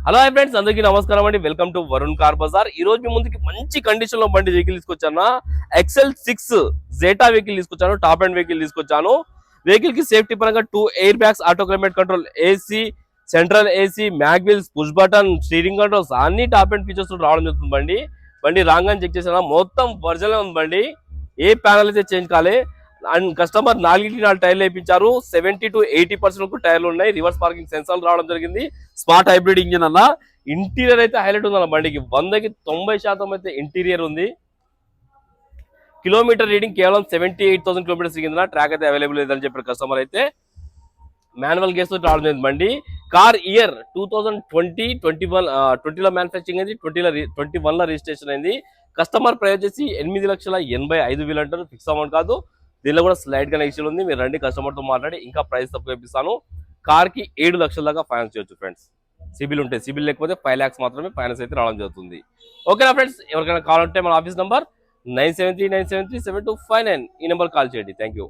Hello hi friends, అందరికీ నమస్కారం అండి. Welcome to Varun car Bazaar. ఈ రోజు మీ ముందుకి మంచి కండిషన్ లో బండి వెహికల్ తీసుకొచ్చాను. XL6 జేటా వెహికల్ తీసుకొచ్చాను. టాప్ అండ్ వెహికల్ తీసుకొచ్చాను. వెహికల్ కి సేఫ్టీ పరంగా 2 air bags, auto climate control, AC, central AC, mag wheels, push button, steering controls అన్ని టాప్ అండ్ ఫీచర్స్ రావడం జరుగుతుంది. బండి రాగానే చెక్ చేసాను, మొత్తం ఒరిజినల్ ఉంది బండి. ఏ ప్యానల్ అయితే చేంజ్ కాలే. అండ్ కస్టమర్ 4 టైర్లు వేయించారు. 70 to 80% టైర్లు ఉన్నాయి. రివర్స్ పార్కింగ్ సెన్సార్లు రావడం జరిగింది. స్మార్ట్ హైబ్రిడ్ ఇంజిన్ అన్న. ఇంటీరియర్ అయితే హైలైట్ ఉంది అన్న. బండికి 100కి 90% అయితే ఇంటీరియర్ ఉంది. కిలోమీటర్ రీడింగ్ కేవలం 78,000 కిలోమీటర్స్ దిగింది. ట్రాక్ అయితే అవైలబుల్ లేదని చెప్పారు కస్టమర్. అయితే మాన్యువల్ గేస్ తో రావడం జరిగింది బండి. కార్ ఇయర్ 2020 లో మ్యానుఫ్యాక్చరింగ్ అయింది. 21 లో రిజిస్ట్రేషన్ అయింది. కస్టమర్ ప్రైస్ వచ్చేసి 8,85,000 అంటారు. ఫిక్స్ అమౌంట్ కాదు. దీనిలో కూడా స్లైడ్ గా నెక్స్ట్ ఉంది. మీరు రండి, కస్టమర్ తో మాట్లాడి ఇంకా ప్రైస్ తక్కువ ఇప్పిస్తాను. కార్ కి 7 లక్షల దాకా ఫైనాన్స్ చేయొచ్చు ఫ్రెండ్స్. సిబిల్ ఉంటే, సిబిల్ లేకపోతే 5 lakhs మాత్రమే ఫైనాన్స్ అయితే రావడం జరుగుతుంది. ఓకేనా ఫ్రెండ్స్, ఎవరికైనా కావాలంటే మన ఆఫీస్ నంబర్ 9739737259 ఈ నెంబర్ కాల్ చేయండి. Thank you.